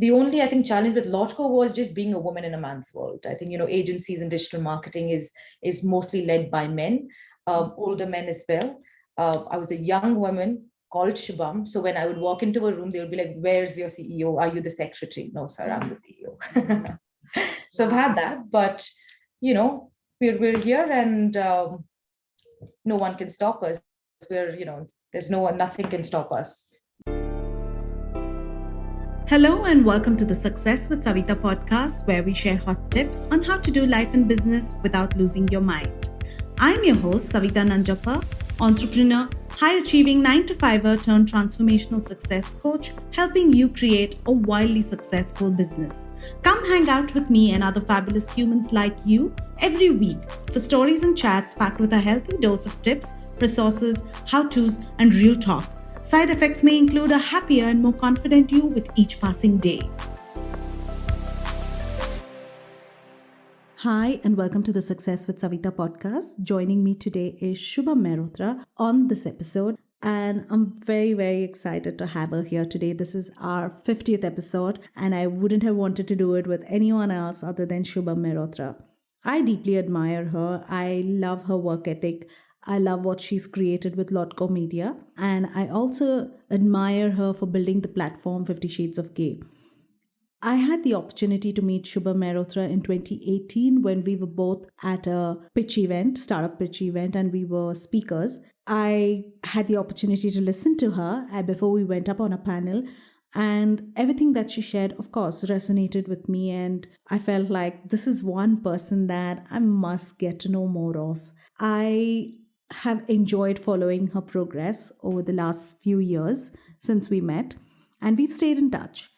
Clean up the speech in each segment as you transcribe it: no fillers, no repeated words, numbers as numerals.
The only, I think, challenge with Laudco was just being a woman in a man's world. I think, agencies and digital marketing is mostly led by men, older men as well. I was a young woman called Shubham. So when I would walk into a room, they would be like, "Where's your CEO? Are you the secretary?" "No, sir, I'm the CEO." So I've had that, but we're here, and no one can stop us. There's nothing can stop us. Hello and welcome to the Success with Savita podcast, where we share hot tips on how to do life and business without losing your mind. I'm your host, Savita Nanjappa, entrepreneur, high-achieving 9-to-5er turned transformational success coach, helping you create a wildly successful business. Come hang out with me and other fabulous humans like you every week for stories and chats packed with a healthy dose of tips, resources, how-tos, and real talk. Side effects may include a happier and more confident you with each passing day. Hi, and welcome to the Success with Savita podcast. Joining me today is Shubham Mehrotra on this episode. And I'm very, very excited to have her here today. This is our 50th episode, and I wouldn't have wanted to do it with anyone else other than Shubham Mehrotra. I deeply admire her. I love her work ethic. I love what she's created with Laudco Media, and I also admire her for building the platform 50 Shades of Gay. I had the opportunity to meet Shubham Mehrotra in 2018 when we were both at a startup pitch event, and we were speakers. I had the opportunity to listen to her before we went up on a panel, and everything that she shared, of course, resonated with me, and I felt like this is one person that I must get to know more of. I have enjoyed following her progress over the last few years since we met, and we've stayed in touch.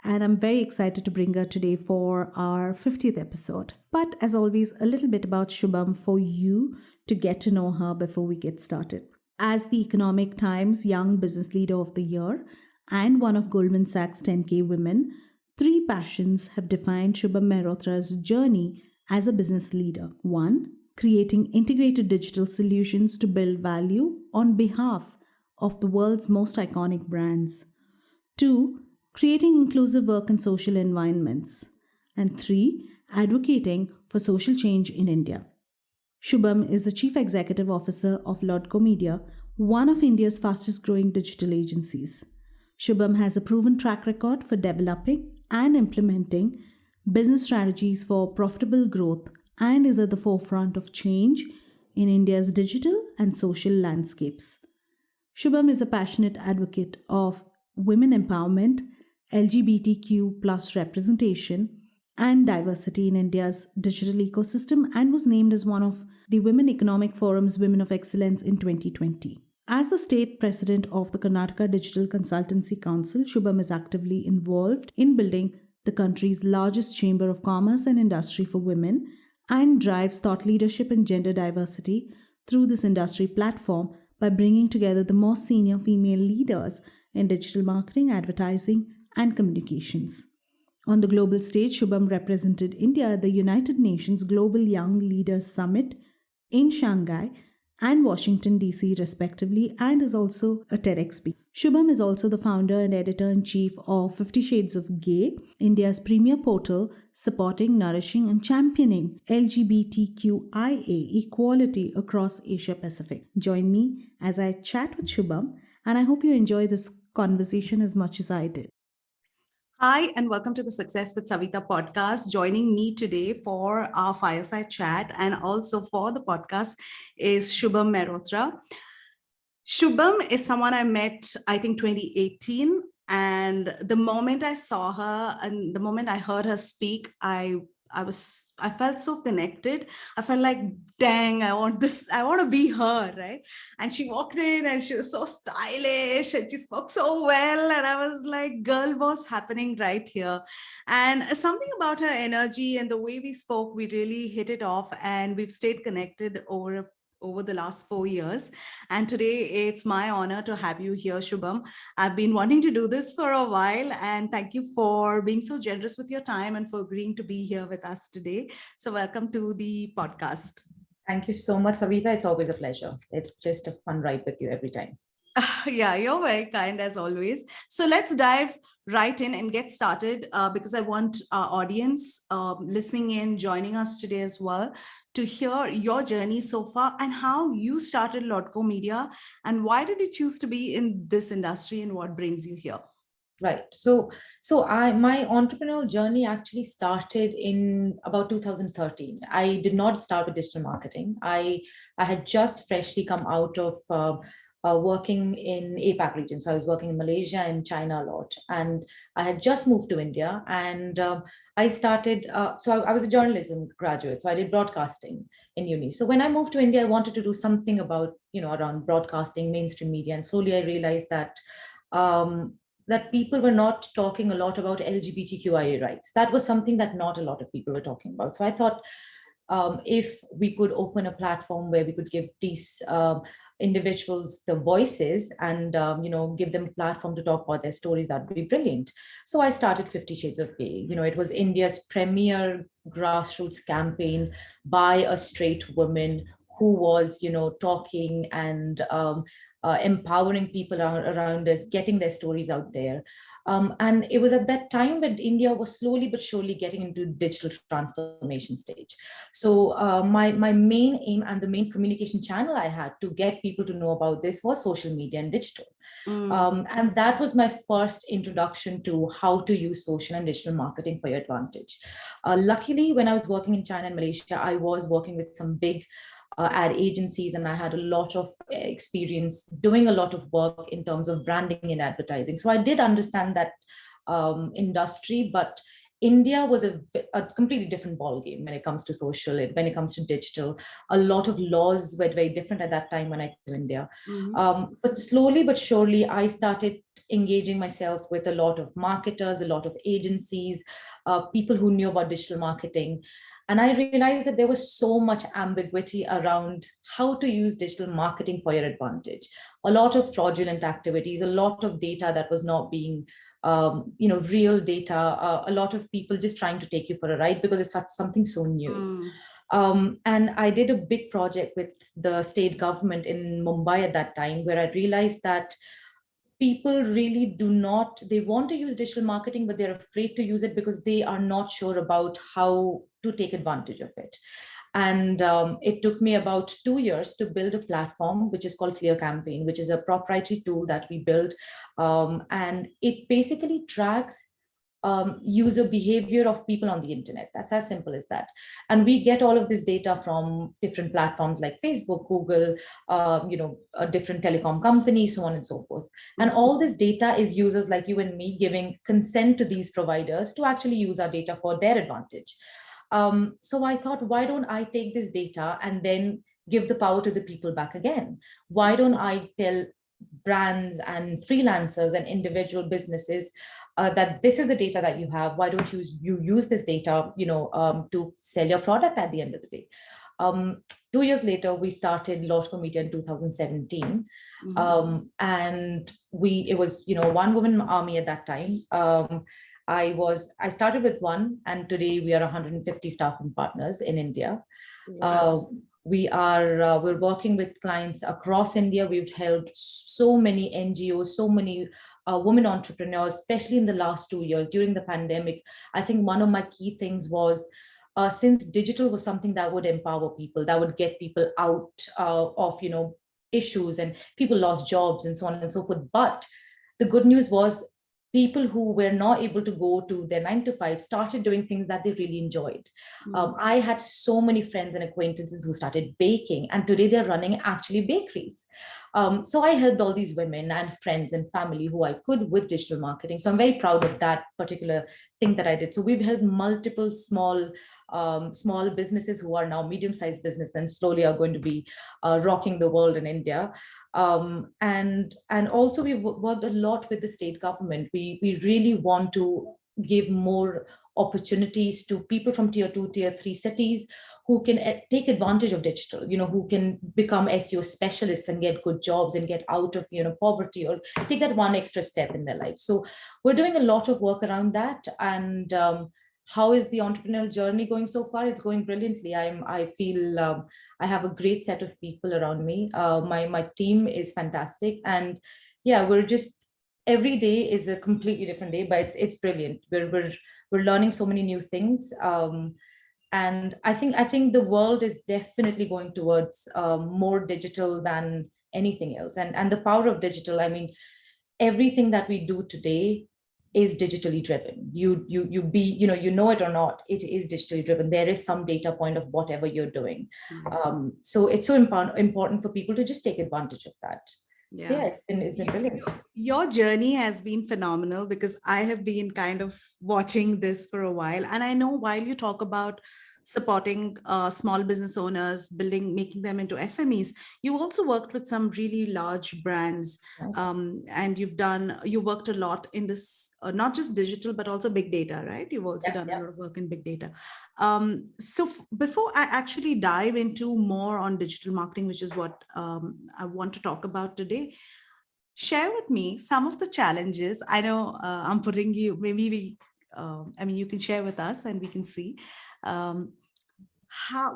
And I'm very excited to bring her today for our 50th episode. But as always, a little bit about Shubham for you to get to know her before we get started. As the Economic Times Young Business Leader of the Year and one of Goldman Sach's 10K women, 3 passions have defined Shubham Mehrotra's journey as a business leader. 1. Creating integrated digital solutions to build value on behalf of the world's most iconic brands. 2. Creating inclusive work and social environments. And 3. Advocating for social change in India. Shubham is the Chief Executive Officer of Laudco Media, one of India's fastest growing digital agencies. Shubham has a proven track record for developing and implementing business strategies for profitable growth and is at the forefront of change in India's digital and social landscapes. Shubham is a passionate advocate of women empowerment, LGBTQ plus representation, and diversity in India's digital ecosystem, and was named as one of the Women Economic Forum's Women of Excellence in 2020. As the state president of the Karnataka Digital Consultancy Council, Shubham is actively involved in building the country's largest chamber of commerce and industry for women, and drives thought leadership and gender diversity through this industry platform by bringing together the most senior female leaders in digital marketing, advertising, and communications. On the global stage, Shubham represented India at the United Nations Global Young Leaders Summit in Shanghai and Washington, D.C. respectively, and is also a TEDx speaker. Shubham is also the founder and editor-in-chief of 50 Shades of Gay, India's premier portal supporting, nourishing, and championing LGBTQIA equality across Asia Pacific. Join me as I chat with Shubham, and I hope you enjoy this conversation as much as I did. Hi, and welcome to the Success with Savita podcast. Joining me today for our fireside chat and also for the podcast is Shubham Mehrotra. Shubham is someone I met, I think, 2018. And the moment I saw her and the moment I heard her speak, I felt so connected. I felt like, dang, I want to be her, right? And she walked in and she was so stylish and she spoke so well. And I was like, girl, what's happening right here? And something about her energy and the way we spoke, we really hit it off, and we've stayed connected over the last 4 years. And today it's my honor to have you here, Shubham. I've been wanting to do this for a while, and thank you for being so generous with your time and for agreeing to be here with us today. So welcome to the podcast. Thank you so much, Savita. It's always a pleasure. It's just a fun ride with you every time. Yeah, you're very kind as always. So let's dive right in and get started because I want our audience listening in, joining us today as well, to hear your journey so far and how you started Laudco Media and why did you choose to be in this industry and what brings you here. Right. So my entrepreneurial journey actually started in about 2013. I did not start with digital marketing. I had just freshly come out of working in APAC region. So I was working in Malaysia and China a lot, and I had just moved to India. And I started. I was a journalism graduate, so I did broadcasting in uni. So when I moved to India, I wanted to do something about around broadcasting, mainstream media, and slowly I realized that. Um, that people were not talking a lot about LGBTQIA rights. That was something that not a lot of people were talking about. So I thought if we could open a platform where we could give these individuals the voices and give them a platform to talk about their stories, that would be brilliant. So I started 50 Shades of Grey. It was India's premier grassroots campaign by a straight woman who was talking and empowering people around us, getting their stories out there. And it was at that time when India was slowly but surely getting into digital transformation stage. So my main aim and the main communication channel I had to get people to know about this was social media and digital. And that was my first introduction to how to use social and digital marketing for your advantage. Luckily, when I was working in China and Malaysia, I was working with some big ad agencies, and I had a lot of experience doing a lot of work in terms of branding and advertising. So I did understand that industry, but India was a completely different ballgame when it comes to social, when it comes to digital. A lot of laws were very different at that time when I came to India. But slowly but surely, I started engaging myself with a lot of marketers, a lot of agencies, people who knew about digital marketing. And I realized that there was so much ambiguity around how to use digital marketing for your advantage. A lot of fraudulent activities, a lot of data that was not being real data, a lot of people just trying to take you for a ride because it's something so new. And I did a big project with the state government in Mumbai at that time, where I realized that people really they want to use digital marketing, but they're afraid to use it because they are not sure about how to take advantage of it. And it took me about 2 years to build a platform, which is called Clear Campaign, which is a proprietary tool that we built. And it basically tracks user behavior of people on the internet. That's as simple as that. And we get all of this data from different platforms like Facebook, Google, different telecom companies, so on and so forth. And all this data is users like you and me giving consent to these providers to actually use our data for their advantage. So I thought, why don't I take this data and then give the power to the people back again? Why don't I tell brands and freelancers and individual businesses that this is the data that you have? Why don't you use this data, to sell your product at the end of the day? 2 years later, we started Laudco Media in 2017. And it was, one woman army at that time. I started with one, and today we are 150 staff and partners in India. Wow. We're working with clients across India. We've helped so many NGOs, so many women entrepreneurs, especially in the last 2 years during the pandemic. I think one of my key things was, since digital was something that would empower people, that would get people out of issues, and people lost jobs and so on and so forth. But the good news was, people who were not able to go to their 9 to 5 started doing things that they really enjoyed. I had so many friends and acquaintances who started baking, and today they're running actually bakeries. So I helped all these women and friends and family who I could with digital marketing. So I'm very proud of that particular thing that I did. So we've helped multiple small businesses who are now medium-sized business and slowly are going to be rocking the world in India. And also we've worked a lot with the state government. We really want to give more opportunities to people from tier 2, tier 3 cities who can take advantage of digital, who can become SEO specialists and get good jobs and get out of, poverty, or take that one extra step in their life. So we're doing a lot of work around that. And how is the entrepreneurial journey going so far? It's going brilliantly. I feel I have a great set of people around me. My team is fantastic, and yeah, we're just every day is a completely different day, but it's brilliant. We're learning so many new things. And I think the world is definitely going towards more digital than anything else. And the power of digital, I mean, everything that we do today is digitally driven. You know it or not, it is digitally driven. There is some data point of whatever you're doing. So it's so important for people to just take advantage of that. So Yeah. yeah, it's been brilliant. Your journey has been phenomenal because I have been kind of watching this for a while. And I know while you talk about supporting small business owners, building, making them into SMEs, you also worked with some really large brands. Nice. And you worked a lot in this, not just digital, but also big data, right? You've also Yeah, done a yeah. lot of work in big data. Before I actually dive into more on digital marketing, which is what I want to talk about today, share with me some of the challenges. I know I'm putting you, maybe I mean, you can share with us and we can see. Um,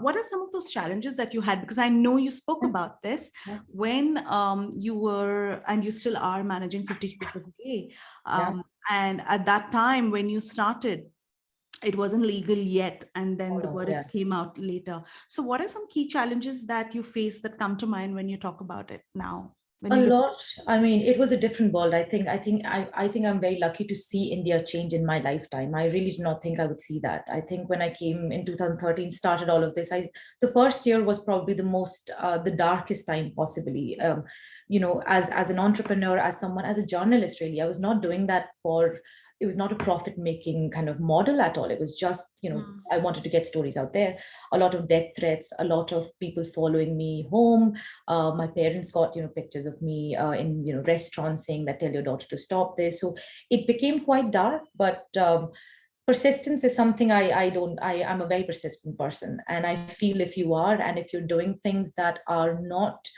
what are some of those challenges that you had? Because I know you spoke Yeah, about this yeah, when you were, and you still are managing 50 Shades of Grey. yeah. And at that time, when you started, it wasn't legal yet. And Oh then the no, yeah. verdict came out later. So what are some key challenges that you face that come to mind when you talk about it now? When A you look. lot. I mean, it was a different world. I think I'm very lucky to see India change in my lifetime. I really did not think I would see that. I think when I came in 2013, started all of this, the first year was probably the darkest time possibly. As an entrepreneur, as someone, as a journalist, really, I was not doing that for. It was not a profit making kind of model at all. It was just, I wanted to get stories out there. A lot of death threats, a lot of people following me home. My parents got pictures of me in restaurants saying that, tell your daughter to stop this. So it became quite dark, but persistence is something I'm a very persistent person, and I feel if you are, and if you're doing things that are not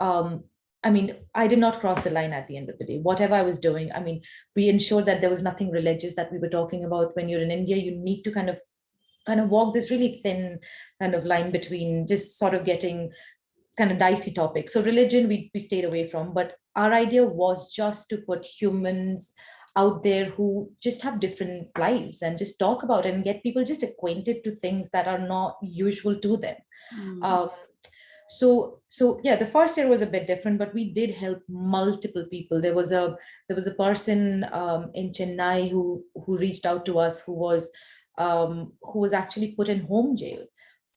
um, I mean, I did not cross the line at the end of the day. Whatever I was doing, I mean, we ensured that there was nothing religious that we were talking about. When you're in India, you need to kind of walk this really thin kind of line between just sort of getting kind of dicey topic. So religion, we stayed away from, but our idea was just to put humans out there who just have different lives and just talk about it and get people just acquainted to things that are not usual to them. Mm. Um, so yeah, the first year was a bit different, but we did help multiple people. There was a person in Chennai who reached out to us who was actually put in home jail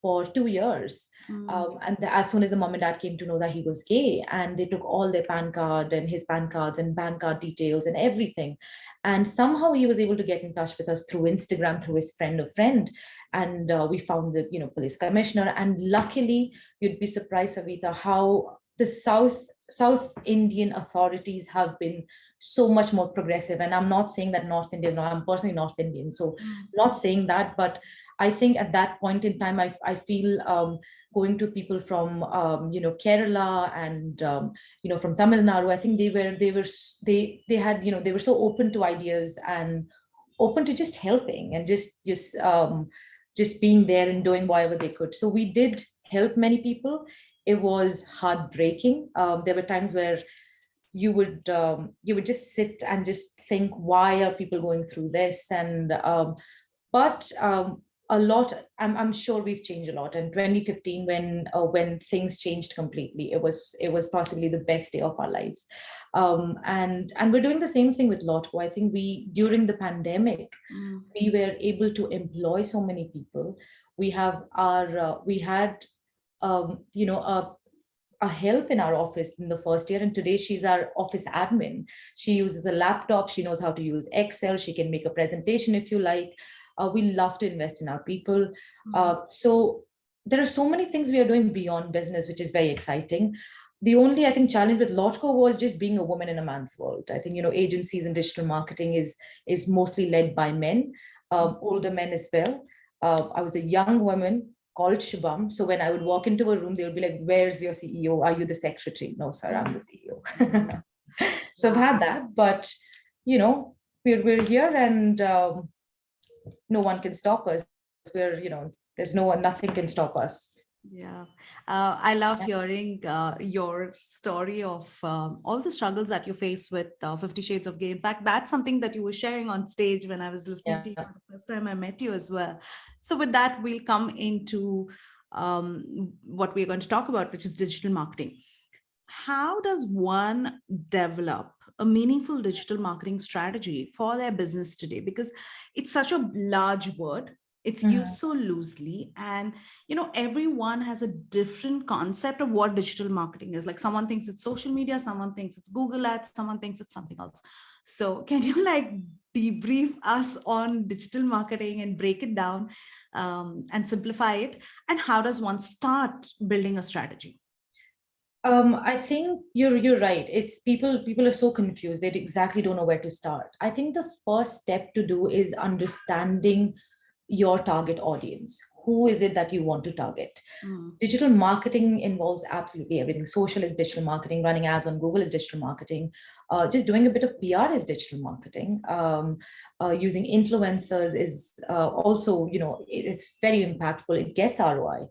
for 2 years. Mm. As soon as the mom and dad came to know that he was gay, and they took all their PAN card and his PAN cards and PAN card details and everything. And somehow he was able to get in touch with us through Instagram, through his friend of friend. And we found the police commissioner. And luckily, you'd be surprised, Savita, how the South Indian authorities have been so much more progressive. And I'm not saying that North India is not, I'm personally North Indian, so Mm. not saying that, but I think at that point in time, I feel going to people from Kerala and from Tamil Nadu. I think they had they were so open to ideas and open to just helping and just being there and doing whatever they could. So we did help many people. It was heartbreaking. There were times where you would just sit and just think, why are people going through this? And but a lot. I'm sure we've changed a lot. In 2015, when things changed completely, it was possibly the best day of our lives. And we're doing the same thing with Laudco. I think we during the pandemic Mm. we were able to employ so many people. We had a help in our office in the first year, and today she's our office admin. She uses a laptop, she knows how to use Excel, she can make a presentation if you like. We love to invest in our people. Mm. So there are so many things we are doing beyond business, which is very exciting. The only, I think, challenge with Laudco was just being a woman in a man's world. I think agencies and digital marketing is mostly led by men, older men as well. I was a young woman called Shubham. So when I would walk into a room, they would be like, "Where's your CEO? Are you the secretary?" No, sir, I'm the CEO. So I've had Wow. that, but you know, we're here, and no one can stop us. There's no one, nothing can stop us. Yeah, I love hearing your story of all the struggles that you face with 50 Shades of Grey. In fact, that's something that you were sharing on stage when I was listening to you Yeah. for the first time I met you as well. So, with that, we'll come into what we're going to talk about, which is digital marketing. How does one develop a meaningful digital marketing strategy for their business today? Because it's such a large word, it's used Mhm. so loosely, and everyone has a different concept of what digital marketing is. Like, someone thinks it's social media, someone thinks it's Google ads, someone thinks it's something else. So can you like debrief us on digital marketing and break it down, and simplify it, and how does one start building a strategy? I think you're right. It's people are so confused. They exactly don't know where to start. I think the first step to do is understanding your target audience. Who is it that you want to target? Mm, Digital marketing involves absolutely everything. Social is digital marketing. Running ads on Google is digital marketing. Just doing a bit of PR is digital marketing. Using influencers is also, it's very impactful. It gets ROI.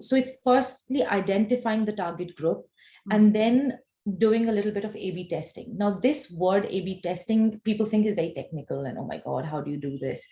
So it's firstly identifying the target group mm, and then doing a little bit of A/B testing. Now, this word A/B testing, people think is very technical and oh my God, how do you do this?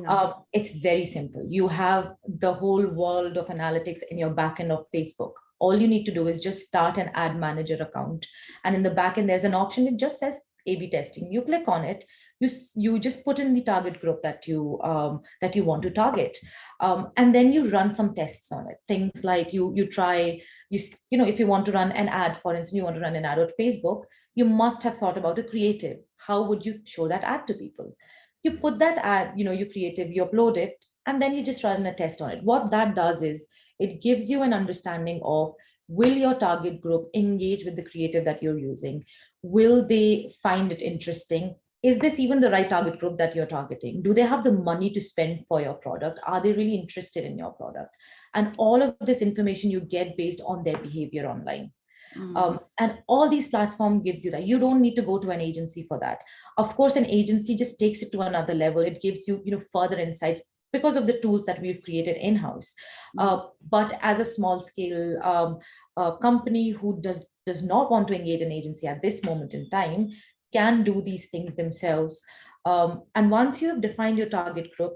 yeah. It's very simple. You have the whole world of analytics in your backend of Facebook. All you need to do is just start an ad manager account. And in the backend, there's an option that just says A/B testing. You click on it. You just put in the target group that you want to target, and then you run some tests on it. Things like you try if you want to run an ad, for instance, you want to run an ad on Facebook, you must have thought about a creative. How would you show that ad to people? You put that ad, you creative, you upload it, and then you just run a test on it. What that does is it gives you an understanding of, will your target group engage with the creative that you're using? Will they find it interesting? Is this even the right target group that you're targeting? Do they have the money to spend for your product? Are they really interested in your product? And all of this information you get based on their behavior online. Mm, And all these platforms gives you that. You don't need to go to an agency for that. Of course, an agency just takes it to another level. It gives you, further insights because of the tools that we've created in-house. mm, But as a small scale company who does not want to engage an agency at this moment in time, can do these things themselves. And once you have defined your target group,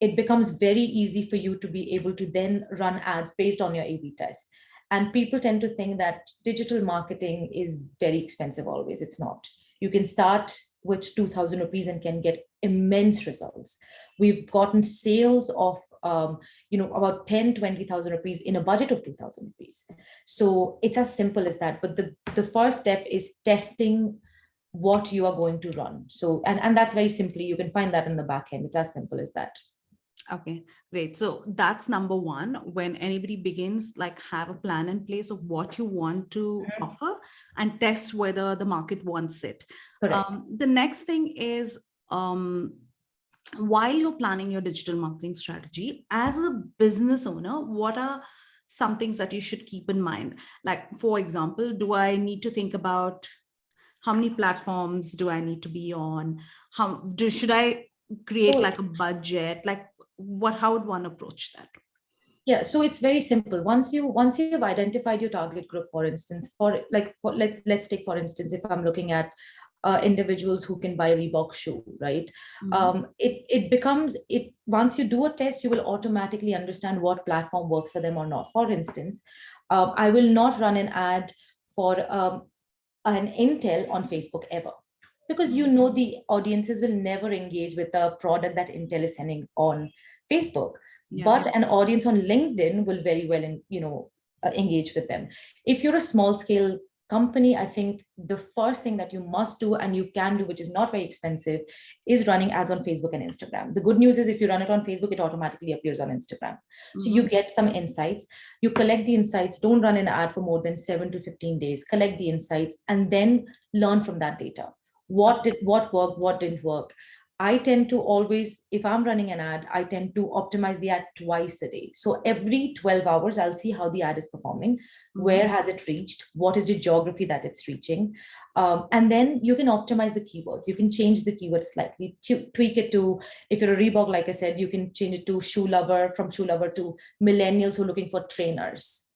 it becomes very easy for you to be able to then run ads based on your A/B test. And people tend to think that digital marketing is very expensive always. It's not. You can start with 2,000 rupees and can get immense results. We've gotten sales of about 10, 20,000 rupees in a budget of 2,000 rupees. So it's as simple as that. But the first step is testing what you are going to run. So, and that's very simply, you can find that in the back end. It's as simple as that. okay, great. So that's number one. When anybody begins, like, have a plan in place of what you want to offer and test whether the market wants it. Correct. The next thing is, while you're planning your digital marketing strategy as a business owner, what are some things that you should keep in mind? Like, for example, do I need to think about how many platforms do I need to be on? Should I create So like a budget? Like, how would one approach that? yeah, so it's very simple. Once you've identified your target group, for instance, let's take for instance, if I'm looking at individuals who can buy a Reebok shoe, right? Mhm. It becomes it once you do a test, you will automatically understand what platform works for them or not. For instance, I will not run an ad for an Intel on Facebook ever, because Mhm. the audiences will never engage with the product that Intel is sending on Facebook, Yeah. but an audience on LinkedIn will very well engage with them. If you're a small scale company, I think the first thing that you must do and you can do, which is not very expensive, is running ads on Facebook and Instagram. The good news is if you run it on Facebook, it automatically appears on Instagram. So you Mhm. get some insights. You collect the insights. Don't run an ad for more than 7 to 15 days. Collect the insights and then learn from that data. What worked, what didn't work. I tend to always, if I'm running an ad, I tend to optimize the ad twice a day. So every 12 hours, I'll see how the ad is performing. Mhm. Where has it reached? What is the geography that it's reaching? And then you can optimize the keywords. You can change the keywords slightly, tweak it to, if you're a Reebok, like I said, you can change it to shoe lover, from shoe lover to millennials who are looking for trainers.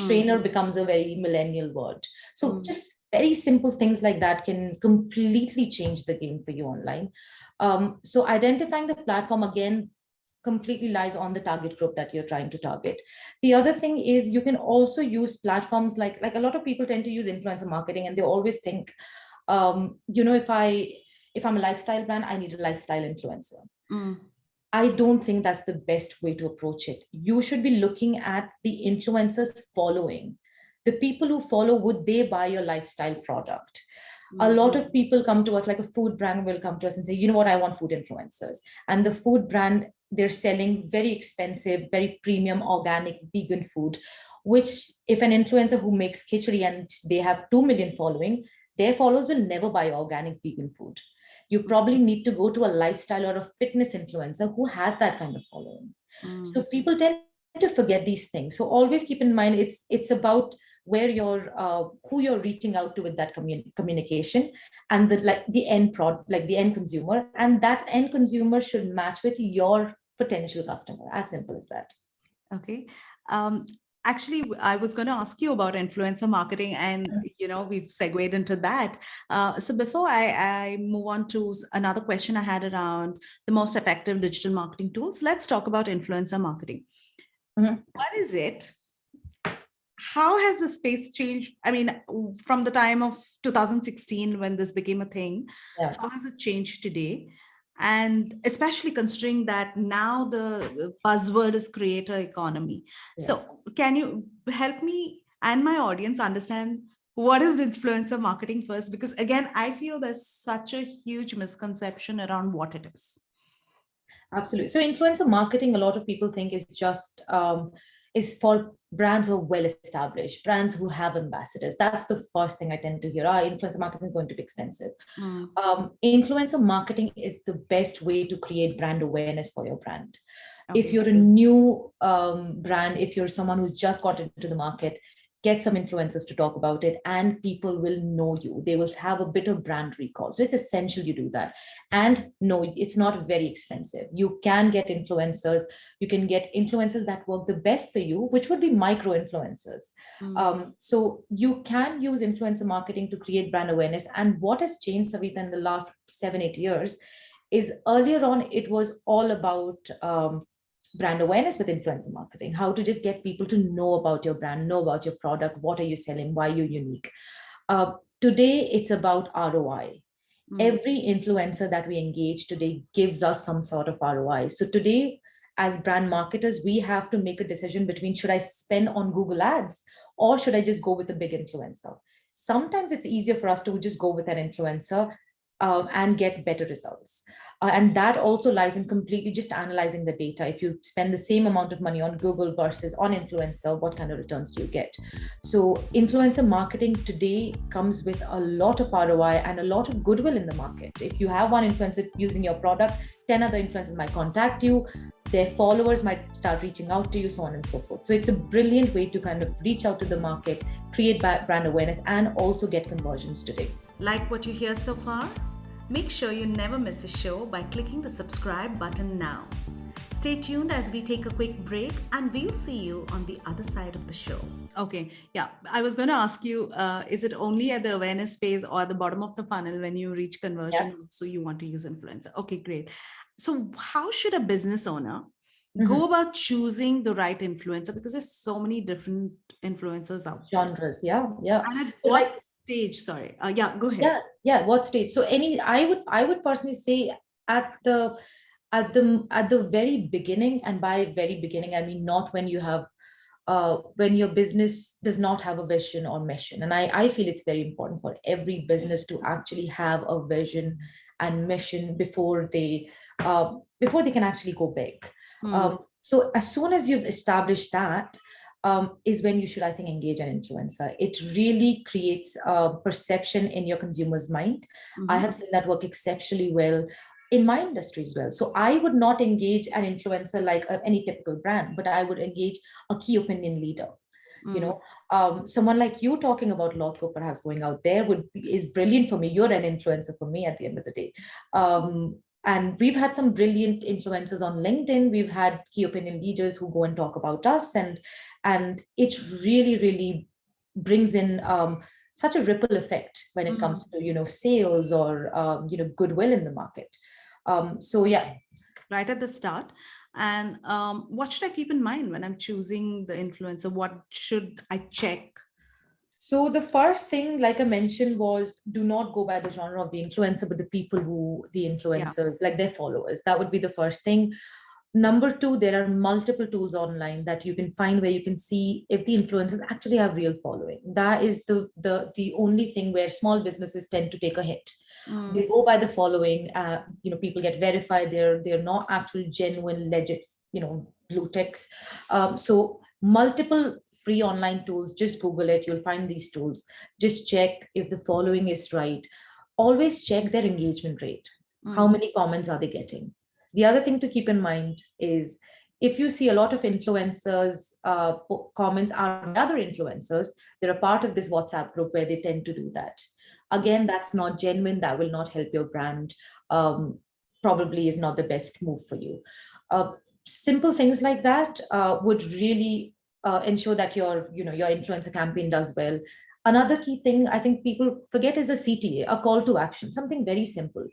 Trainer becomes a very millennial word. So just very simple things like that can completely change the game for you online. So identifying the platform, again, completely lies on the target group that you're trying to target. The other thing is you can also use platforms like a lot of people tend to use influencer marketing, and they always think, if I'm a lifestyle brand, I need a lifestyle influencer. I don't think that's the best way to approach it. You should be looking at the influencers following. The people who follow, would they buy your lifestyle product? A lot of people come to us, like a food brand will come to us and say, you know what, I want food influencers. And the food brand, they're selling very expensive, very premium, organic, vegan food, which if an influencer who makes khichdi and they have 2 million following, their followers will never buy organic vegan food. You probably need to go to a lifestyle or a fitness influencer who has that kind of following. So people tend to forget these things. So always keep in mind, it's about where you're who you're reaching out to with that communication, and the end product, like the end consumer, and that end consumer should match with your potential customer. As simple as that. Okay. Actually, I was going to ask you about influencer marketing, and we've segued into that. So before I move on to another question I had around the most effective digital marketing tools, let's talk about influencer marketing. What is it? How has the space changed? I mean, from the time of 2016 when this became a thing, how has it changed today? And especially considering that now the buzzword is creator economy. So can you help me and my audience understand what is influencer marketing first? Because again, I feel there's such a huge misconception around what it is. Absolutely. So influencer marketing, a lot of people think is just is for brands who are well established, brands who have ambassadors. That's the first thing I tend to hear. Influencer marketing is going to be expensive. Influencer marketing is the best way to create brand awareness for your brand. Okay. If you're a new brand, if you're someone who's just got into the market, get some influencers to talk about it, and people will know you. They will have a bit of brand recall. So it's essential you do that. And no, it's not very expensive. You can get influencers. You can get influencers that work the best for you, which would be micro influencers. So you can use influencer marketing to create brand awareness. And what has changed, Savita, in the last 7-8 years is, earlier on, it was all about brand awareness with influencer marketing, how to just get people to know about your brand, know about your product, what are you selling, why you're unique. Today, it's about ROI. Every influencer that we engage today gives us some sort of ROI. So today, as brand marketers, we have to make a decision between, should I spend on Google Ads or should I just go with a big influencer? Sometimes it's easier for us to just go with an influencer and get better results. And that also lies in completely just analyzing the data. If you spend the same amount of money on Google versus on influencer, what kind of returns do you get? So influencer marketing today comes with a lot of ROI and a lot of goodwill in the market. If you have one influencer using your product, 10 other influencers might contact you, their followers might start reaching out to you, so on and so forth. So it's a brilliant way to kind of reach out to the market, create brand awareness, and also get conversions today. Like what you hear so far? Make sure you never miss a show by clicking the subscribe button now. Stay tuned as we take a quick break, and we'll see you on the other side of the show. Okay, yeah. I was going to ask you, is it only at the awareness phase or the bottom of the funnel when you reach conversion? So you want to use influencer? Okay, great. So how should a business owner go about choosing the right influencer? Because there's so many different influencers out there. Genres, yeah. And at what stage? Sorry, go ahead. What stage? So I would personally say at the very beginning, and by very beginning I mean not when you have when your business does not have a vision or mission. And I feel it's very important for every business to actually have a vision and mission before they can actually go big. So as soon as you've established that, is when you should, I think, engage an influencer. It really creates a perception in your consumer's mind. I have seen that work exceptionally well in my industry as well. So I would not engage an influencer like any typical brand, but I would engage a key opinion leader. You know, Someone like you talking about Laudco perhaps going out there is brilliant for me. You're an influencer for me at the end of the day. And we've had some brilliant influencers on LinkedIn. We've had key opinion leaders who go and talk about us, and it really, really brings in such a ripple effect when it comes to sales or goodwill in the market. So yeah, right at the start. And what should I keep in mind when I'm choosing the influencer? What should I check? so the first thing, like I mentioned, was do not go by the genre of the influencer, but the people who the influencer, like their followers. That would be the first thing. Number two, there are multiple tools online that you can find where you can see if the influencers actually have real following. That is the only thing where small businesses tend to take a hit. They go by the following. People get verified. They're not actual genuine, legit, blue ticks. So multiple free online tools. Just Google it. You'll find these tools. Just check if the following is right. Always check their engagement rate. How many comments are they getting? The other thing to keep in mind is if you see a lot of influencers comments are other influencers, they're a part of this WhatsApp group where they tend to do that. Again, that's not genuine. That will not help your brand. Probably is not the best move for you. Simple things like that would really ensure that your influencer campaign does well. Another key thing I think people forget is a CTA, a call to action, something very simple.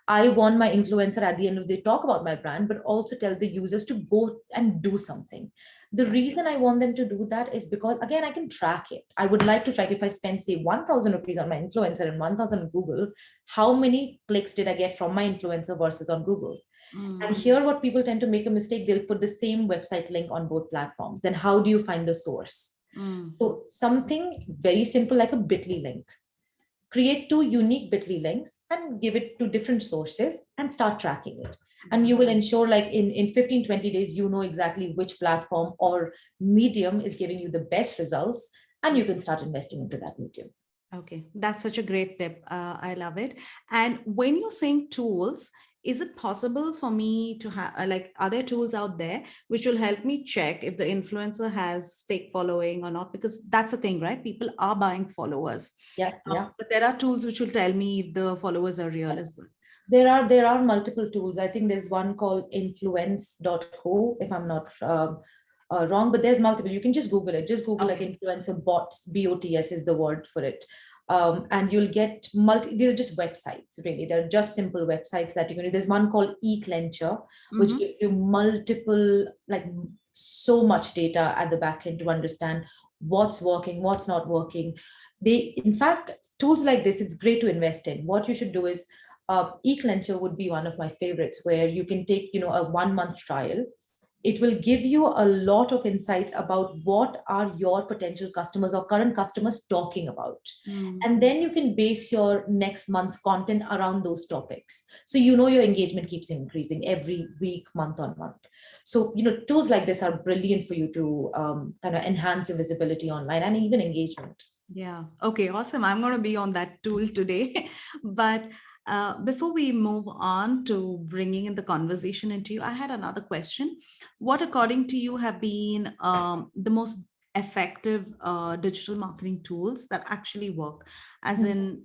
I want my influencer at the end of the day talk about my brand, but also tell the users to go and do something. The reason I want them to do that is because, again, I can track it. I would like to track if I spend, say, 1,000 rupees on my influencer and 1,000 on Google, how many clicks did I get from my influencer versus on Google? And here, what people tend to make a mistake, they'll put the same website link on both platforms. Then how do you find the source? So something very simple like a bit.ly link. Create two unique bit.ly links and give it to different sources and start tracking it. And you will ensure like in 15, 20 days, you know exactly which platform or medium is giving you the best results, and you can start investing into that medium. Okay, that's such a great tip. I love it. And when you're saying tools, is it possible for me to have are there tools out there which will help me check if the influencer has fake following or not? Because that's the thing, right? People are buying followers. Yeah. But there are tools which will tell me if the followers are real as well. There are multiple tools. I think there's one called influence.co, if I'm not wrong, but there's multiple. You can just Google it. Just Google like influencer bots, BOTS is the word for it. And you'll get these are just websites, really. They're just simple websites that you're going to, there's one called eClencher, which gives you multiple, like so much data at the back end to understand what's working, what's not working. In fact, tools like this, it's great to invest in. What you should do is, eClencher would be one of my favorites, where you can take, a 1 month trial. It will give you a lot of insights about what are your potential customers or current customers talking about. And then you can base your next month's content around those topics. So, your engagement keeps increasing every week, month on month. So, tools like this are brilliant for you to kind of enhance your visibility online and even engagement. Yeah. Okay. Awesome. I'm going to be on that tool today. But before we move on to bringing in the conversation into you, I had another question. What, according to you, have been the most effective digital marketing tools that actually work? As in,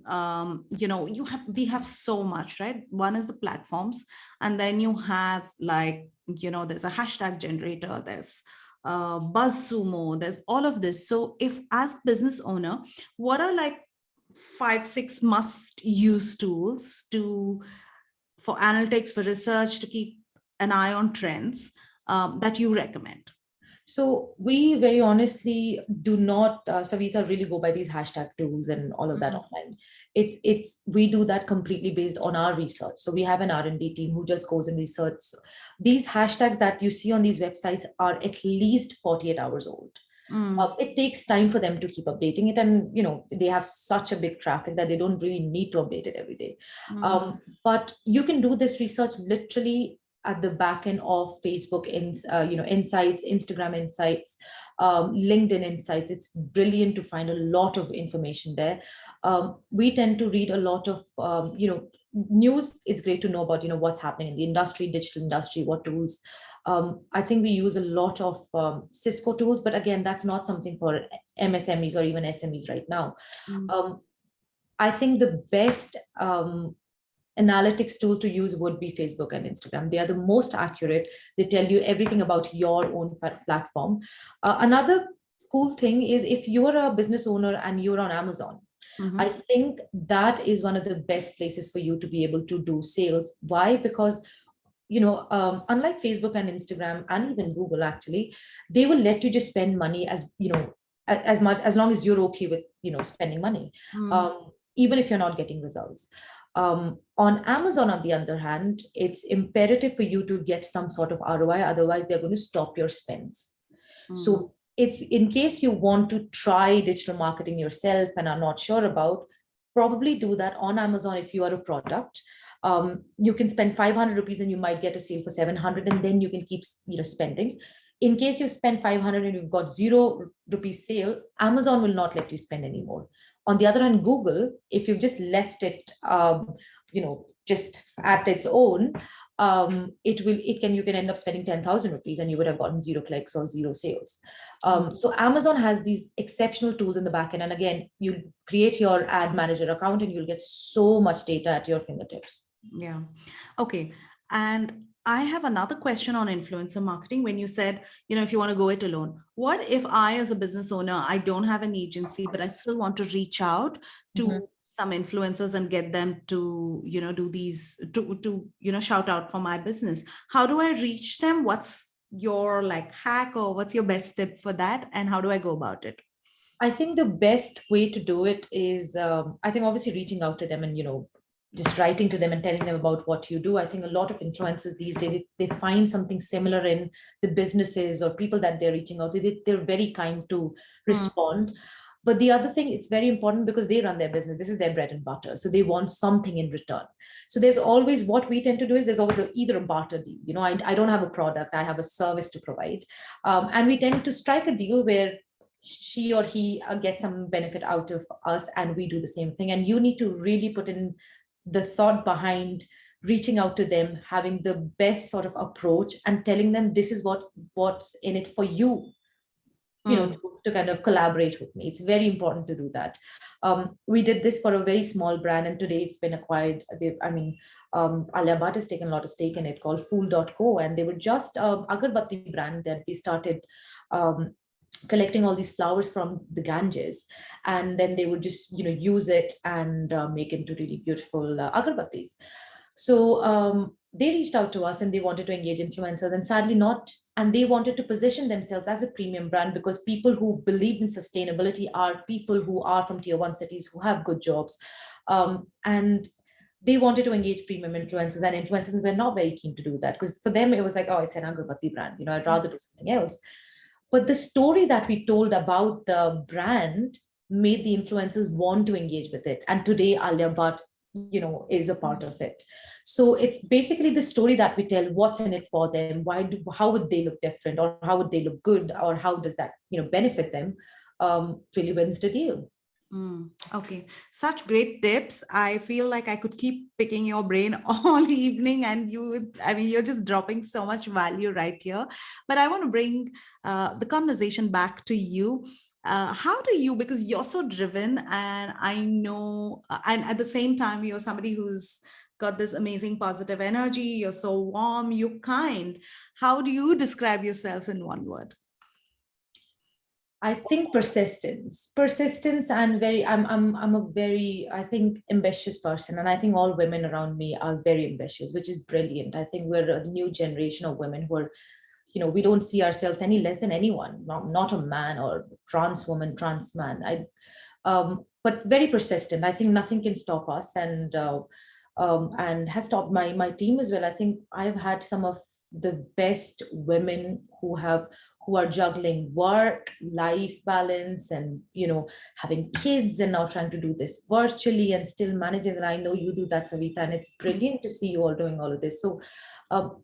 we have so much, right? One is the platforms, and then you have there's a hashtag generator, there's BuzzSumo, there's all of this. So if as a business owner, what are 5-6 must use tools for analytics, for research, to keep an eye on trends that you recommend? So we very honestly do not, Savita, really go by these hashtag tools and all of that online. We do that completely based on our research. So we have an R&D team who just goes and researches. These hashtags that you see on these websites are at least 48 hours old. It takes time for them to keep updating it, and they have such a big traffic that they don't really need to update it every day. But you can do this research literally at the back end of Facebook insights, Instagram insights, LinkedIn insights. It's brilliant to find a lot of information there. We tend to read a lot of news, it's great to know about, what's happening in the industry, digital industry, what tools. I think we use a lot of Cisco tools, but again, that's not something for MSMEs or even SMEs right now. Um, I think the best analytics tool to use would be Facebook and Instagram. They are the most accurate. They tell you everything about your own platform. Another cool thing is if you're a business owner and you're on Amazon, I think that is one of the best places for you to be able to do sales. Why? Because unlike Facebook and Instagram and even Google, actually, they will let you just spend money as much as long as you're okay with spending money, even if you're not getting results. On Amazon, on the other hand, it's imperative for you to get some sort of ROI, otherwise they're going to stop your spends. So it's in case you want to try digital marketing yourself and are not sure about, probably do that on Amazon. If you are a product, you can spend 500 rupees and you might get a sale for 700, and then you can keep spending. In case you spend 500 and you've got 0 rupees sale, Amazon will not let you spend anymore. On the other hand, Google, if you've just left it just at its own, you can end up spending 10,000 rupees and you would have gotten 0 clicks or 0 sales. So Amazon has these exceptional tools in the back end. And again, you create your ad manager account and you'll get so much data at your fingertips. Yeah. Okay. And I have another question on influencer marketing. When you said, if you want to go it alone, what if I, as a business owner, I don't have an agency, but I still want to reach out to some influencers and get them to, do these, to shout out for my business? How do I reach them? What's your hack, or what's your best tip for that? And how do I go about it? I think the best way to do it is, I think obviously reaching out to them and, just writing to them and telling them about what you do. I think a lot of influencers these days, if they find something similar in the businesses or people that they're reaching out to, they're very kind to respond. But the other thing, it's very important because they run their business. This is their bread and butter. So they want something in return. So there's always, what we tend to do is there's always either a barter deal. I don't have a product, I have a service to provide. And we tend to strike a deal where she or he gets some benefit out of us and we do the same thing. And you need to really put in the thought behind reaching out to them, having the best sort of approach and telling them this is what's in it for you, to kind of collaborate with me. It's very important to do that. We did this for a very small brand, and today it's been acquired. Alia Bhatt has taken a lot of stake in it, called Fool.co, and they were just agarbatti brand that they started collecting all these flowers from the Ganges, and then they would just use it and make into really beautiful agarbattis. So they reached out to us and they wanted to engage influencers, and sadly and they wanted to position themselves as a premium brand, because people who believe in sustainability are people who are from tier 1 cities who have good jobs, and they wanted to engage premium influencers, and influencers were not very keen to do that, because for them it was like, oh, it's an agarbatti brand, I'd rather do something else. But the story that we told about the brand made the influencers want to engage with it. And today Alia Bhatt, is a part of it. So it's basically the story that we tell, what's in it for them, how would they look different, or how would they look good, or how does that, benefit them, really wins the deal. Okay, such great tips. I feel like I could keep picking your brain all evening, and you're just dropping so much value right here. But I want to bring the conversation back to you. How do you, because you're so driven, and I know, and at the same time, you're somebody who's got this amazing positive energy, you're so warm, you're kind. How do you describe yourself in one word? I think persistence, and I'm a very, I think, ambitious person. And I think all women around me are very ambitious, which is brilliant. I think we're a new generation of women who are, we don't see ourselves any less than anyone, not a man or trans woman, trans man. But very persistent. I think nothing can stop us, and has stopped my team as well. I think I've had some of the best women who are juggling work, life balance, and having kids, and now trying to do this virtually and still managing. And I know you do that, Savita, and it's brilliant to see you all doing all of this. So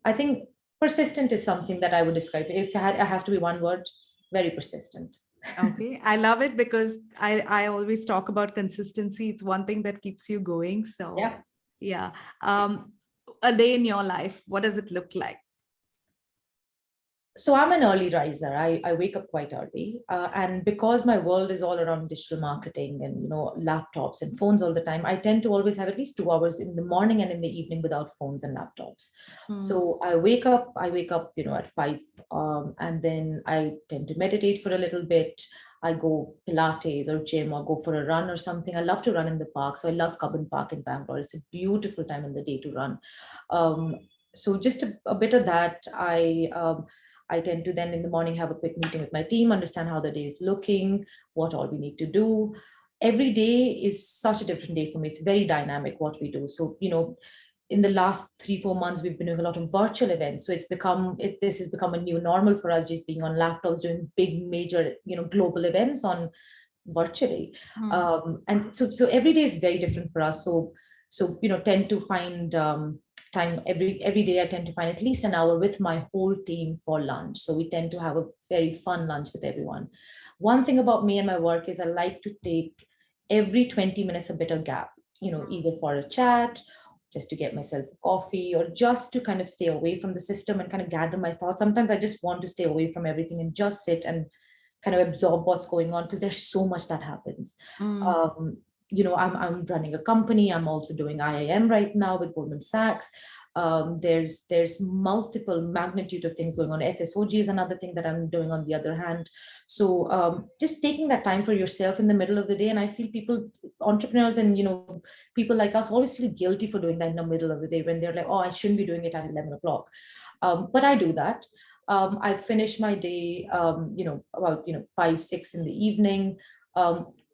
I think persistent is something that I would describe. If it has to be one word, very persistent. Okay, I love it, because I always talk about consistency. It's one thing that keeps you going. So yeah. Yeah. A day in your life, what does it look like? So I'm an early riser. I wake up quite early, and because my world is all around digital marketing and laptops and phones all the time, I tend to always have at least 2 hours in the morning and in the evening without phones and laptops. Mm. So I wake up. At 5, and then I tend to meditate for a little bit. I go Pilates or gym or go for a run or something. I love to run in the park. So I love Cubbon Park in Bangalore. It's a beautiful time in the day to run. Um, so just a bit of that. I tend to then in the morning have a quick meeting with my team, understand how the day is looking, what all we need to do. Every day is such a different day for me. It's very dynamic what we do. So, in the last 3-4 months, we've been doing a lot of virtual events. So this has become a new normal for us, just being on laptops, doing big, major, global events on virtually. Mm. And so every day is very different for us. So tend to find time every day. I tend to find at least an hour with my whole team for lunch. So we tend to have a very fun lunch with everyone. One thing about me and my work is I like to take every 20 minutes a bit of gap, either for a chat, just to get myself a coffee, or just to kind of stay away from the system and kind of gather my thoughts. Sometimes I just want to stay away from everything and just sit and kind of absorb what's going on, because there's so much that happens. Mm. I'm running a company. I'm also doing IIM right now with Goldman Sachs. There's multiple magnitude of things going on. FSOG is another thing that I'm doing on the other hand. So just taking that time for yourself in the middle of the day. And I feel people, entrepreneurs and people like us always feel guilty for doing that in the middle of the day, when they're like, oh, I shouldn't be doing it at 11 o'clock. But I do that. I finish my day, about 5-6 in the evening.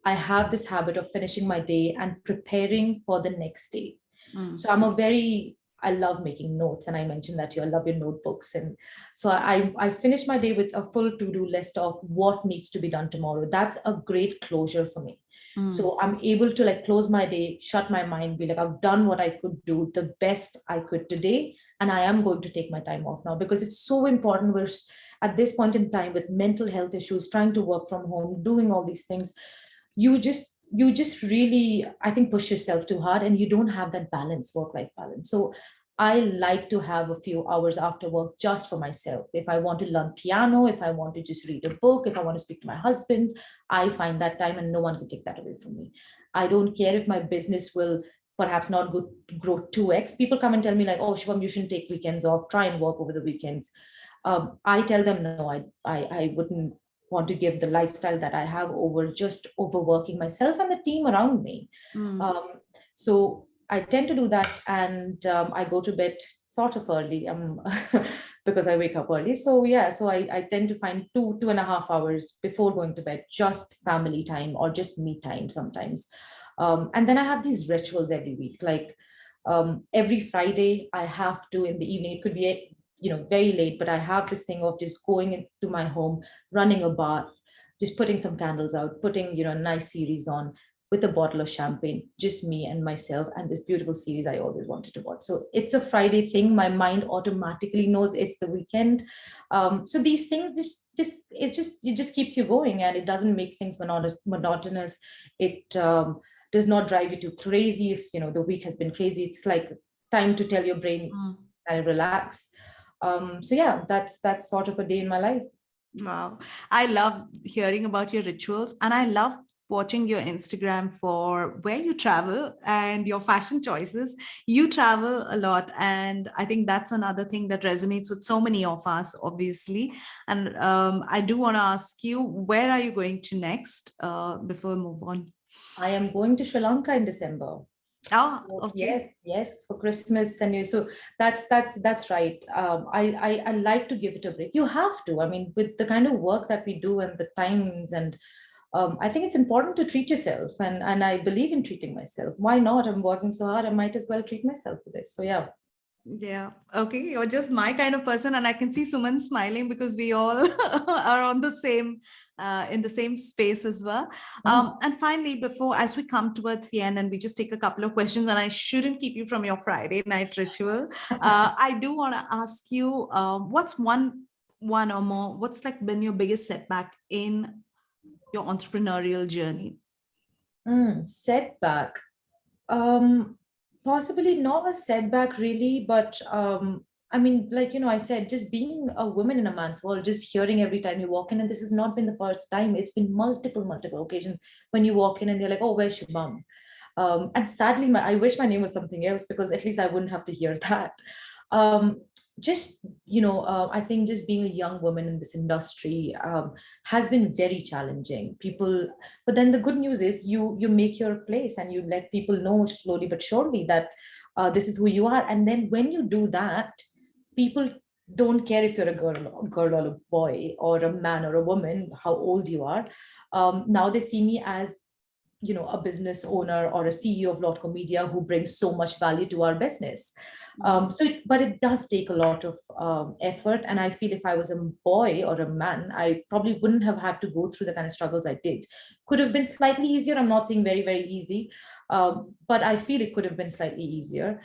I have this habit of finishing my day and preparing for the next day. Mm. So I love making notes, and I mentioned that I love your notebooks, and so I finish my day with a full to-do list of what needs to be done tomorrow. That's a great closure for me. Mm. So I'm able to like close my day, shut my mind, be like, I've done what I could do the best I could today, and I am going to take my time off now, because it's so important. We're at this point in time with mental health issues, trying to work from home, doing all these things. You just really, I think, push yourself too hard, and you don't have that balance, work-life balance. So I like to have a few hours after work just for myself. If I want to learn piano, if I want to just read a book, if I want to speak to my husband, I find that time, and no one can take that away from me. I don't care if my business will perhaps not grow 2x. People come and tell me like, oh, Shubham, you shouldn't take weekends off, try and work over the weekends. I tell them no, I wouldn't want to give the lifestyle that I have over just overworking myself and the team around me. Mm. So I tend to do that, and I go to bed sort of early, because I wake up early. So yeah, so I tend to find 2.5 hours before going to bed, just family time or just me time sometimes. And then I have these rituals every week, like every Friday I have to, in the evening, it could be very late, but I have this thing of just going into my home, running a bath, just putting some candles out, putting a nice series on with a bottle of champagne, just me and myself, and this beautiful series I always wanted to watch. So it's a Friday thing. My mind automatically knows it's the weekend. So these things it just keeps you going, and it doesn't make things monotonous. It does not drive you too crazy if the week has been crazy. It's like time to tell your brain Mm. and relax. So yeah, that's sort of a day in my life. Wow. I love hearing about your rituals, and I love watching your Instagram for where you travel and your fashion choices. You travel a lot, and I think that's another thing that resonates with so many of us, obviously. And I do want to ask you, where are you going to next before we move on? I am going to Sri Lanka in December. Ah, So yes, okay. yes, for Christmas, and so that's right. I like to give it a break. You have to. I mean, with the kind of work that we do and the times, and I think it's important to treat yourself, and I believe in treating myself. Why not? I'm working so hard. I might as well treat myself for this. So yeah. Yeah. Okay. You're just my kind of person, and I can see Suman smiling because we all are on the same, in the same space as well. Mm. And finally, before as we come towards the end, and we just take a couple of questions, and I shouldn't keep you from your Friday night ritual. I do want to ask you, what's one or more? What's like been your biggest setback in your entrepreneurial journey? Setback. Um, Possibly not a setback really, but I mean, like, I said, just being a woman in a man's world, just hearing every time you walk in, and this has not been the first time, it's been multiple occasions when you walk in and they're like, oh, where's Shubham? And sadly, I wish my name was something else, because at least I wouldn't have to hear that. Um, just, I think just being a young woman in this industry has been very challenging. People, but then the good news is you make your place and you let people know slowly but surely that this is who you are. And then when you do that, people don't care if you're a girl or a boy or a man or a woman, how old you are. Now they see me as a business owner or a CEO of Laudco Media who brings so much value to our business. But it does take a lot of effort. And I feel if I was a boy or a man, I probably wouldn't have had to go through the kind of struggles I did. Could have been slightly easier. I'm not saying very, very easy, but I feel it could have been slightly easier.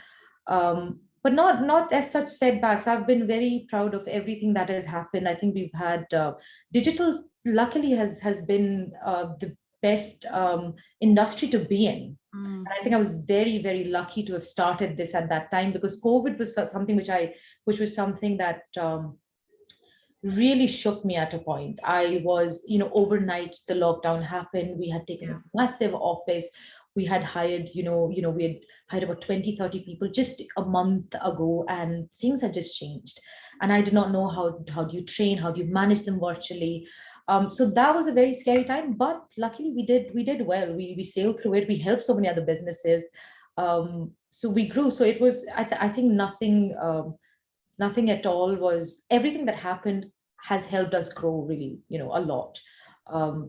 But not as such setbacks. I've been very proud of everything that has happened. I think we've had digital. Luckily, has been the best industry to be in. And I think I was very, very lucky to have started this at that time, because COVID was something which was something that really shook me at a point. I was, overnight the lockdown happened. We had taken a massive office. We had hired, we had hired about 20, 30 people just a month ago, and things had just changed. And I did not know how do you train, how do you manage them virtually. So that was a very scary time, but luckily we did well. We sailed through it. We helped so many other businesses. So we grew. So it was, I think nothing at all was, everything that happened has helped us grow really, a lot,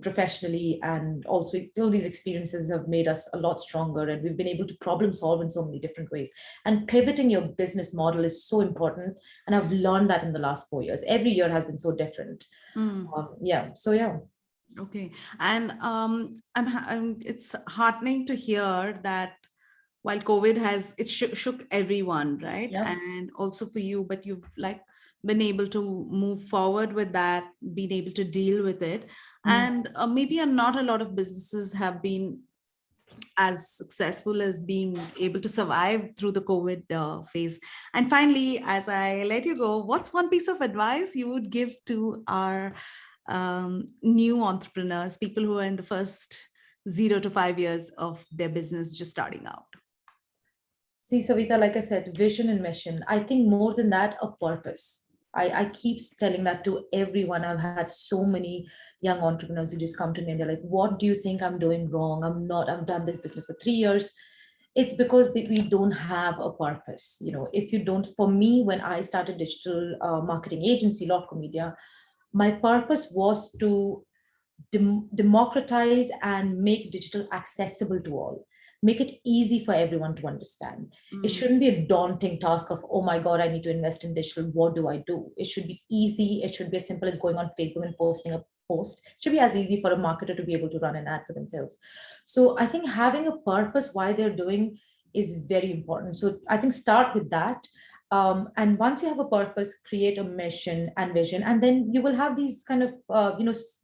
professionally. And also all these experiences have made us a lot stronger, and we've been able to problem solve in so many different ways. And pivoting your business model is so important. And I've learned that in the last 4 years. Every year has been so different. Yeah. Okay. And it's heartening to hear that while COVID it shook everyone, right? Yeah. And also for you, but you've been able to move forward with that, been able to deal with it. And maybe not a lot of businesses have been as successful as being able to survive through the COVID phase. And finally, as I let you go, what's one piece of advice you would give to our new entrepreneurs, people who are in the first 0 to 5 years of their business, just starting out? See, Savita, like I said, vision and mission. I think more than that, a purpose. I keep telling that to everyone. I've had so many young entrepreneurs who just come to me and they're like, what do you think I'm doing wrong? I've done this business for 3 years. It's because we don't have a purpose. If you don't, for me, when I started digital marketing agency, Laudco Media, my purpose was to democratize and make digital accessible to all, make it easy for everyone to understand. It shouldn't be a daunting task of, oh my God, I need to invest in digital. What do I do? It should be easy. It should be as simple as going on Facebook and posting a post. It should be as easy for a marketer to be able to run an ad for themselves. So I think having a purpose why they're doing is very important. So I think start with that. And once you have a purpose, create a mission and vision, and then you will have these kind of,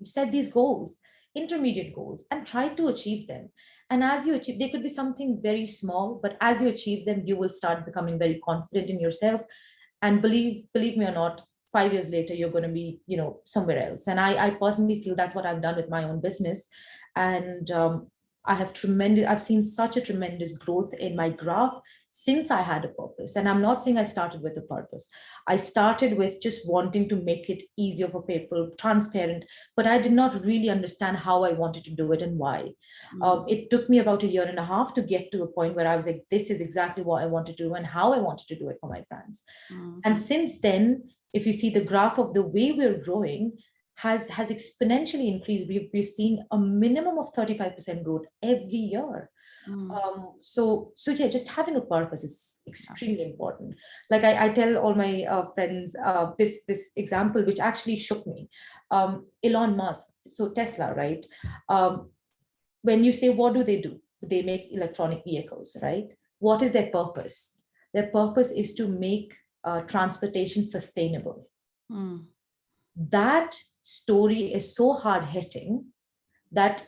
set these goals, intermediate goals, and try to achieve them. And as you achieve, they could be something very small, but as you achieve them, you will start becoming very confident in yourself. And believe me or not, 5 years later, you're going to be, somewhere else. And I personally feel that's what I've done with my own business. And I've seen such a tremendous growth in my graph since I had a purpose. And I'm not saying I started with a purpose. I started with just wanting to make it easier for people, transparent, but I did not really understand how I wanted to do it and why. It took me about 1.5 years to get to a point where I was like, this is exactly what I want to do and how I wanted to do it for my brands. And since then, if you see the graph of the way we're growing, has exponentially increased. We've seen a minimum of 35% growth every year. So yeah, just having a purpose is extremely important. Like I tell all my friends this example, which actually shook me. Elon Musk, so Tesla, right? When you say, what do? They make electronic vehicles, right? What is their purpose? Their purpose is to make transportation sustainable. That story is so hard hitting that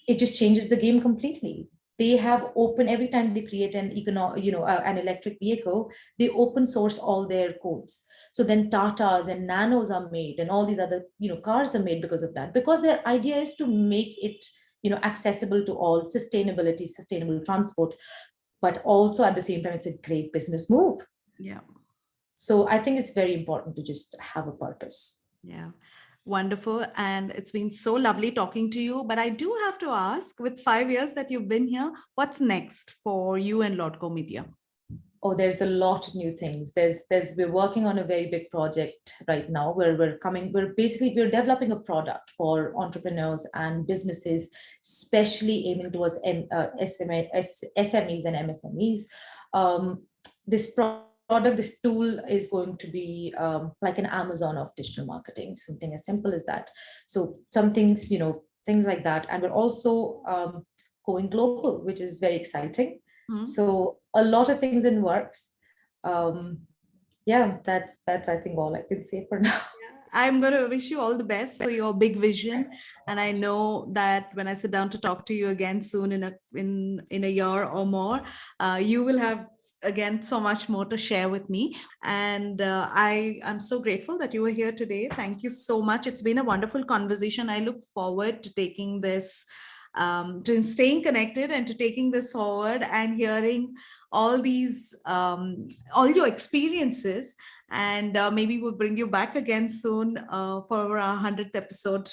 it just changes the game completely. they have open, every time they create an electric vehicle, they open source all their codes. So then Tatas and Nanos are made, and all these other, cars are made because of that, because their idea is to make it, accessible to all, sustainability, sustainable transport, but also at the same time, it's a great business move. Yeah. So I think it's very important to just have a purpose. Yeah. Wonderful. And it's been so lovely talking to you. But I do have to ask, with 5 years that you've been here, what's next for you and Laudco Media? Oh, there's a lot of new things. We're working on a very big project right now where we're developing a product for entrepreneurs and businesses, especially aiming towards SMEs and MSMEs. This tool is going to be like an Amazon of digital marketing, something as simple as that. So some things, things like that. And we're also going global, which is very exciting. So a lot of things in works. That's I think all I can say for now. I'm going to wish you all the best for your big vision. And I know that when I sit down to talk to you again soon in a year or more, you will have again so much more to share with me. And I am so grateful that you were here today. Thank you so much. It's been a wonderful conversation. I look forward to taking this to staying connected and to taking this forward and hearing all these all your experiences, and maybe we'll bring you back again soon for our 100th episode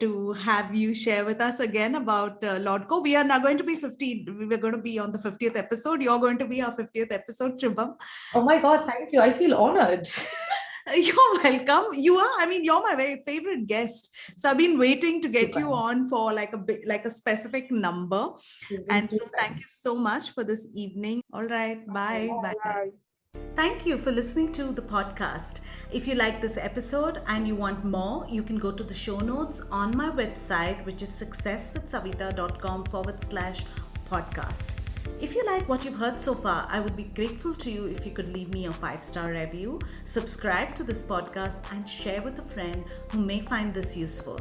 to have you share with us again about Laudco. We are now going to be 50. We're going to be on the 50th episode. You're going to be our 50th episode, Shubham. Oh my God, thank you. I feel honored. You're welcome. You are. I mean, you're my very favorite guest. So I've been waiting to get you on for like a specific number. And so thank you so much for this evening. All right. Bye. Bye. Thank you for listening to the podcast. If you like this episode and you want more, you can go to the show notes on my website, which is successwithsavita.com/podcast. If you like what you've heard so far, I would be grateful to you if you could leave me a 5-star review, subscribe to this podcast, and share with a friend who may find this useful.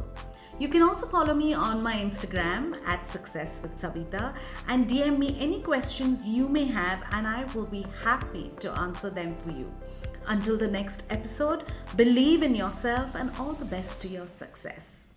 You can also follow me on my Instagram at @successwithsavita and DM me any questions you may have, and I will be happy to answer them for you. Until the next episode, believe in yourself and all the best to your success.